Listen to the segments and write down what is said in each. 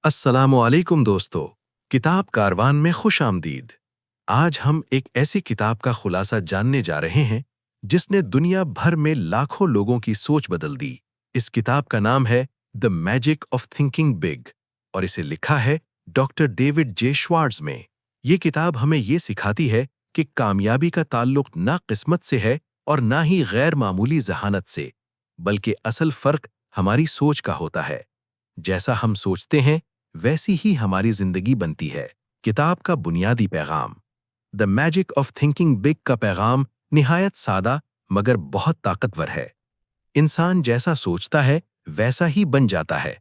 अस्सलामुअलैकुम दोस्तों, किताब कारवान में खुश आमदीद। आज हम एक ऐसी किताब का खुलासा जानने जा रहे हैं जिसने दुनिया भर में लाखों लोगों की सोच बदल दी। इस किताब का नाम है the magic of thinking big और इसे लिखा है डॉक्टर डेविड जे श्वार्ट्ज में। ये किताब हमें ये सिखाती है कि कामयाबी का ताल्लुक ना किस्मत से है और ना ही गैर मामूली जहानत से, बल्कि असल फर्क हमारी सोच का होता है। जैसा हम सोचते हैं वैसी ही हमारी जिंदगी बनती है। किताब का बुनियादी पैगाम, the magic of thinking big का पैगाम निहायत सादा मगर बहुत ताकतवर है। इंसान जैसा सोचता है वैसा ही बन जाता है।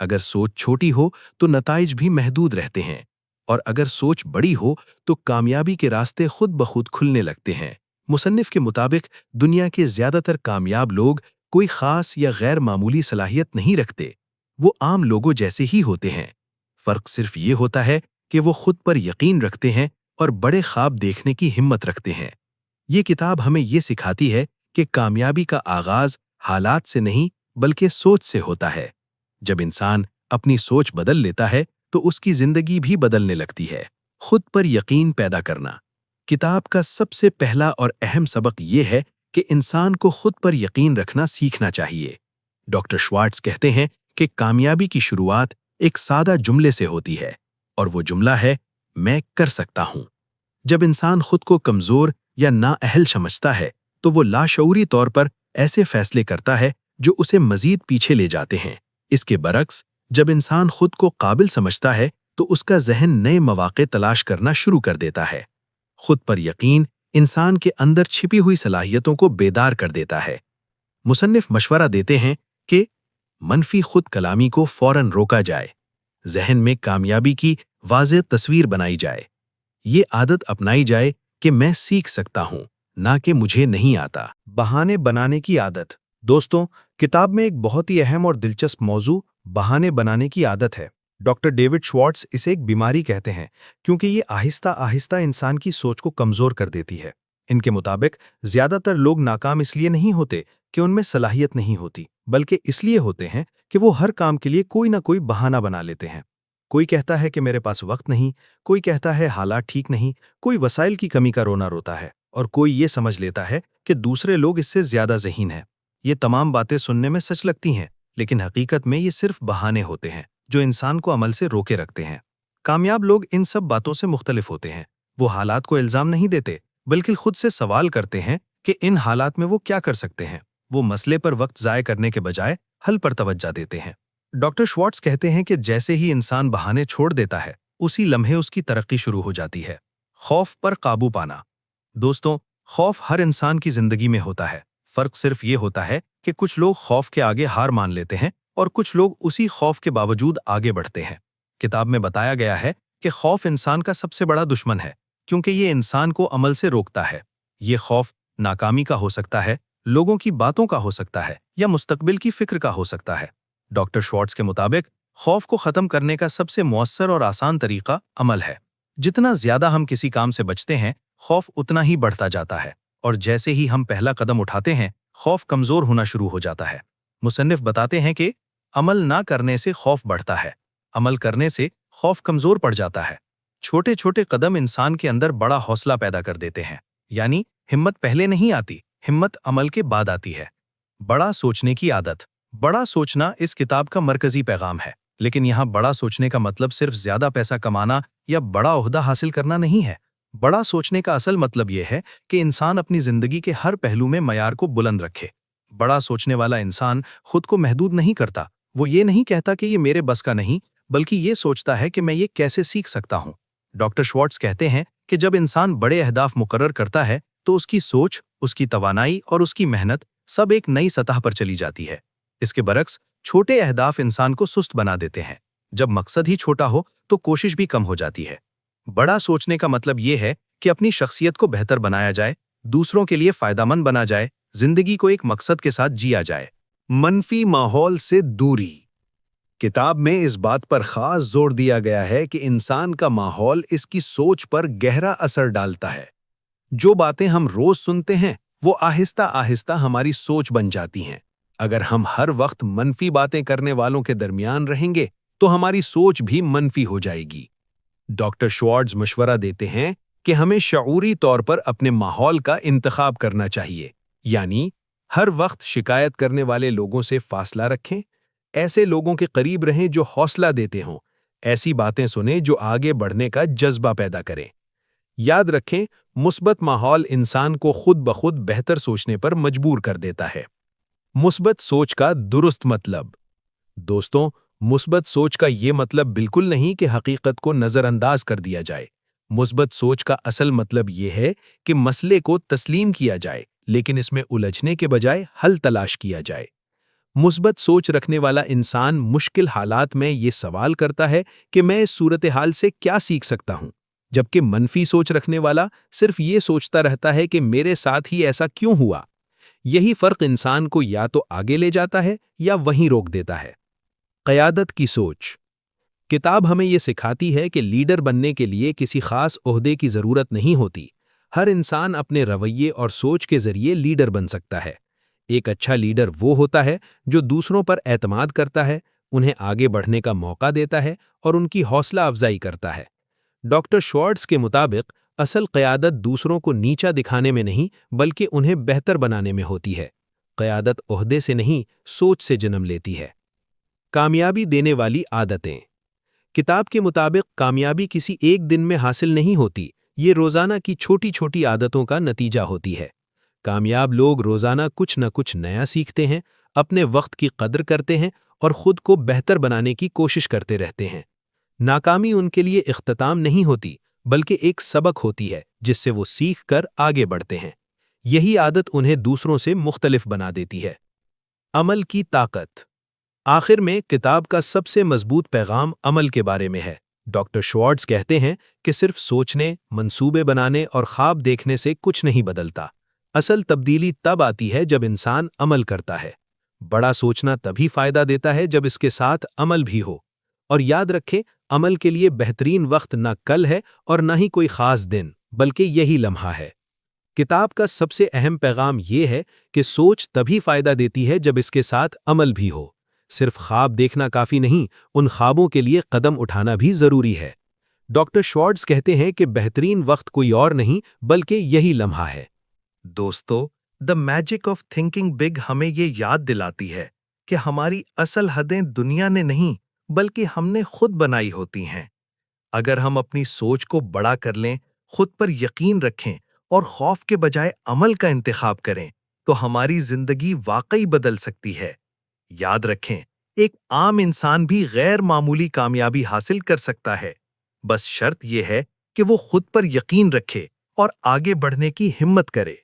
अगर सोच छोटी हो तो नताइज भी महदूद रहते हैं, और अगर सोच बड़ी हो तो कामयाबी के रास्ते खुद ब खुद खुलने लगते हैं। मुसन्निफ के मुताबिक दुनिया के ज्यादातर कामयाब लोग कोई खास या गैर मामूली सलाहियत नहीं रखते। वो आम लोगों जैसे ही होते हैं। फर्क सिर्फ ये होता है कि वो खुद पर यकीन रखते हैं और बड़े ख्वाब देखने की हिम्मत रखते हैं। ये किताब हमें ये सिखाती है कि कामयाबी का आगाज हालात से नहीं बल्कि सोच से होता है। जब इंसान अपनी सोच बदल लेता है तो उसकी जिंदगी भी बदलने लगती है। खुद पर यकीन पैदा करना, किताब का सबसे पहला और अहम सबक ये है कि इंसान को खुद पर यकीन रखना सीखना चाहिए। डॉक्टर श्वार्ट्ज कहते हैं कि कामयाबी की शुरुआत एक सादा जुमले से होती है, और वो जुमला है, मैं कर सकता हूं। जब इंसान खुद को कमजोर या नाअहल समझता है तो वो लाशऊरी तौर पर ऐसे फैसले करता है जो उसे मजीद पीछे ले जाते हैं। इसके बरक्स, जब इंसान खुद को काबिल समझता है तो उसका जहन नए मौके तलाश करना शुरू कर देता है। खुद पर यकीन इंसान के अंदर छिपी हुई सलाहियतों को बेदार कर देता है। मुसन्निफ मशवरा देते हैं कि मनफी खुद कलामी को फौरन रोका जाए, जहन में कामयाबी की वाज़ेह तस्वीर बनाई जाए। ये आदत अपनाई जाए कि मैं सीख सकता हूं, ना कि मुझे नहीं आता। बहाने बनाने की आदत। दोस्तों, किताब में एक बहुत ही अहम और दिलचस्प मौजू बहाने बनाने की आदत है। डॉक्टर डेविड श्वार्ट्ज इसे एक बीमारी कहते हैं क्योंकि ये आहिस्ता आहिस्ता इंसान की सोच को कमजोर कर देती है। इनके मुताबिक ज्यादातर लोग नाकाम इसलिए नहीं होते कि उनमें सलाहियत नहीं होती, बल्कि इसलिए होते हैं कि वो हर काम के लिए कोई ना कोई बहाना बना लेते हैं। कोई कहता है कि मेरे पास वक्त नहीं, कोई कहता है हालात ठीक नहीं, कोई वसाइल की कमी का रोना रोता है, और कोई ये समझ लेता है कि दूसरे लोग इससे ज्यादा ज़हीन हैं। ये तमाम बातें सुनने में सच लगती हैं, लेकिन हकीकत में ये सिर्फ बहाने होते हैं जो इंसान को अमल से रोके रखते हैं। कामयाब लोग इन सब बातों से मुख्तलिफ होते हैं। वो हालात को इल्जाम नहीं देते, बल्कि खुद से सवाल करते हैं कि इन हालात में वो क्या कर सकते हैं। वो मसले पर वक्त ज़ाय करने के बजाय हल पर तवज्जो देते हैं। डॉक्टर श्वार्ट्ज कहते हैं कि जैसे ही इंसान बहाने छोड़ देता है, उसी लम्हे उसकी तरक्की शुरू हो जाती है। खौफ पर काबू पाना। दोस्तों, खौफ हर इंसान की जिंदगी में होता है। फर्क सिर्फ ये होता है कि कुछ लोग खौफ के आगे हार मान लेते हैं और कुछ लोग उसी खौफ के बावजूद आगे बढ़ते हैं। किताब में बताया गया है कि खौफ इंसान का सबसे बड़ा दुश्मन है, क्योंकि ये इंसान को अमल से रोकता है। ये खौफ नाकामी का हो सकता है, लोगों की बातों का हो सकता है, या मुस्तकबिल की फिक्र का हो सकता है। डॉक्टर श्वार्ट्ज के मुताबिक खौफ को खत्म करने का सबसे मौसर और आसान तरीका अमल है। जितना ज्यादा हम किसी काम से बचते हैं, खौफ उतना ही बढ़ता जाता है, और जैसे ही हम पहला कदम उठाते हैं, खौफ कमजोर होना शुरू हो जाता है। मुसन्निफ बताते हैं कि अमल ना करने से खौफ बढ़ता है, अमल करने से खौफ कमजोर पड़ जाता है। छोटे छोटे कदम इंसान के अंदर बड़ा हौसला पैदा कर देते हैं। यानी हिम्मत पहले नहीं आती, हिम्मत अमल के बाद आती है। बड़ा सोचने की आदत। बड़ा सोचना इस किताब का मरकजी पैगाम है, लेकिन यहाँ बड़ा सोचने का मतलब सिर्फ ज्यादा पैसा कमाना या बड़ा ओहदा हासिल करना नहीं है। बड़ा सोचने का असल मतलब यह है कि इंसान अपनी जिंदगी के हर पहलू में मयार को बुलंद रखे। बड़ा सोचने वाला इंसान खुद को महदूद नहीं करता। वो ये नहीं कहता कि ये मेरे बस का नहीं, बल्कि ये सोचता है कि मैं ये कैसे सीख सकता हूँ। डॉक्टर श्वार्ट्ज कहते हैं कि जब इंसान बड़े अहदाफ मुकर्रर करता है तो उसकी सोच, उसकी तवानाई और उसकी मेहनत सब एक नई सतह पर चली जाती है। इसके बरक्स, छोटे अहदाफ इंसान को सुस्त बना देते हैं। जब मकसद ही छोटा हो तो कोशिश भी कम हो जाती है। बड़ा सोचने का मतलब ये है कि अपनी शख्सियत को बेहतर बनाया जाए, दूसरों के लिए फायदामंद बना जाए, जिंदगी को एक मकसद के साथ जिया जाए। मनफी माहौल से दूरी। किताब में इस बात पर खास जोर दिया गया है कि इंसान का माहौल इसकी सोच पर गहरा असर डालता है। जो बातें हम रोज सुनते हैं वो आहिस्ता आहिस्ता हमारी सोच बन जाती हैं। अगर हम हर वक्त मनफी बातें करने वालों के दरमियान रहेंगे تو ہماری سوچ بھی منفی ہو جائے گی۔ ڈاکٹر شوارٹز مشورہ دیتے ہیں کہ ہمیں شعوری طور پر اپنے ماحول کا انتخاب کرنا چاہیے، یعنی ہر وقت شکایت کرنے والے لوگوں سے فاصلہ رکھیں، ایسے لوگوں کے قریب رہیں جو حوصلہ دیتے ہوں، ایسی باتیں سنیں جو آگے بڑھنے کا جذبہ پیدا کریں۔ یاد رکھیں، مثبت ماحول انسان کو خود بخود بہتر سوچنے پر مجبور کر دیتا ہے۔ مثبت سوچ کا درست مطلب۔ دوستوں، مثبت سوچ کا یہ مطلب بالکل نہیں کہ حقیقت کو نظر انداز کر دیا جائے۔ مثبت سوچ کا اصل مطلب یہ ہے کہ مسئلے کو تسلیم کیا جائے، لیکن اس میں الجھنے کے بجائے حل تلاش کیا جائے۔ مثبت سوچ رکھنے والا انسان مشکل حالات میں یہ سوال کرتا ہے کہ میں اس صورتحال سے کیا سیکھ سکتا ہوں، جبکہ منفی سوچ رکھنے والا صرف یہ سوچتا رہتا ہے کہ میرے ساتھ ہی ایسا کیوں ہوا۔ یہی فرق انسان کو یا تو آگے لے جاتا ہے یا وہیں روک دیتا ہے۔ قیادت کی سوچ۔ کتاب ہمیں یہ سکھاتی ہے کہ لیڈر بننے کے لیے کسی خاص عہدے کی ضرورت نہیں ہوتی۔ ہر انسان اپنے رویے اور سوچ کے ذریعے لیڈر بن سکتا ہے۔ ایک اچھا لیڈر وہ ہوتا ہے جو دوسروں پر اعتماد کرتا ہے، انہیں آگے بڑھنے کا موقع دیتا ہے اور ان کی حوصلہ افزائی کرتا ہے۔ ڈاکٹر شوارٹز کے مطابق اصل قیادت دوسروں کو نیچا دکھانے میں نہیں بلکہ انہیں بہتر بنانے میں ہوتی ہے۔ قیادت عہدے سے نہیں، سوچ سے جنم لیتی ہے۔ کامیابی دینے والی عادتیں۔ کتاب کے مطابق کامیابی کسی ایک دن میں حاصل نہیں ہوتی، یہ روزانہ کی چھوٹی چھوٹی عادتوں کا نتیجہ ہوتی ہے۔ کامیاب لوگ روزانہ کچھ نہ کچھ نیا سیکھتے ہیں، اپنے وقت کی قدر کرتے ہیں اور خود کو بہتر بنانے کی کوشش کرتے رہتے ہیں۔ ناکامی ان کے لیے اختتام نہیں ہوتی بلکہ ایک سبق ہوتی ہے جس سے وہ سیکھ کر آگے بڑھتے ہیں۔ یہی عادت انہیں دوسروں سے مختلف بنا دیتی ہے۔ عمل کی طاقت۔ آخر میں کتاب کا سب سے مضبوط پیغام عمل کے بارے میں ہے۔ ڈاکٹر شوارٹز کہتے ہیں کہ صرف سوچنے، منصوبے بنانے اور خواب دیکھنے سے کچھ نہیں بدلتا۔ اصل تبدیلی تب آتی ہے جب انسان عمل کرتا ہے۔ بڑا سوچنا تبھی فائدہ دیتا ہے جب اس کے ساتھ عمل بھی ہو۔ اور یاد رکھیں، عمل کے لیے بہترین وقت نہ کل ہے اور نہ ہی کوئی خاص دن، بلکہ یہی لمحہ ہے۔ کتاب کا سب سے اہم پیغام یہ ہے کہ سوچ تبھی فائدہ دیتی ہے جب اس کے ساتھ عمل بھی ہو۔ صرف خواب دیکھنا کافی نہیں، ان خوابوں کے لیے قدم اٹھانا بھی ضروری ہے۔ ڈاکٹر شوارٹز کہتے ہیں کہ بہترین وقت کوئی اور نہیں بلکہ یہی لمحہ ہے۔ دوستو، the magic of thinking big ہمیں یہ یاد دلاتی ہے کہ ہماری اصل حدیں دنیا نے نہیں بلکہ ہم نے خود بنائی ہوتی ہیں۔ اگر ہم اپنی سوچ کو بڑا کر لیں، خود پر یقین رکھیں اور خوف کے بجائے عمل کا انتخاب کریں تو ہماری زندگی واقعی بدل سکتی ہے۔ یاد رکھیں، ایک عام انسان بھی غیر معمولی کامیابی حاصل کر سکتا ہے۔ بس شرط یہ ہے کہ وہ خود پر یقین رکھے اور آگے بڑھنے کی ہمت کرے۔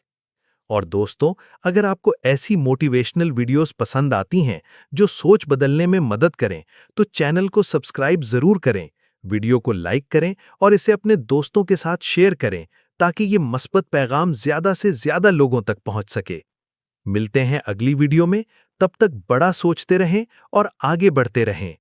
اور دوستو، اگر آپ کو ایسی موٹیویشنل ویڈیوز پسند آتی ہیں جو سوچ بدلنے میں مدد کریں تو چینل کو سبسکرائب ضرور کریں، ویڈیو کو لائک کریں اور اسے اپنے دوستوں کے ساتھ شیئر کریں تاکہ یہ مثبت پیغام زیادہ سے زیادہ لوگوں تک پہنچ سکے۔ ملتے ہیں اگلی ویڈیو میں، تب تک بڑا سوچتے رہیں اور آگے بڑھتے رہیں۔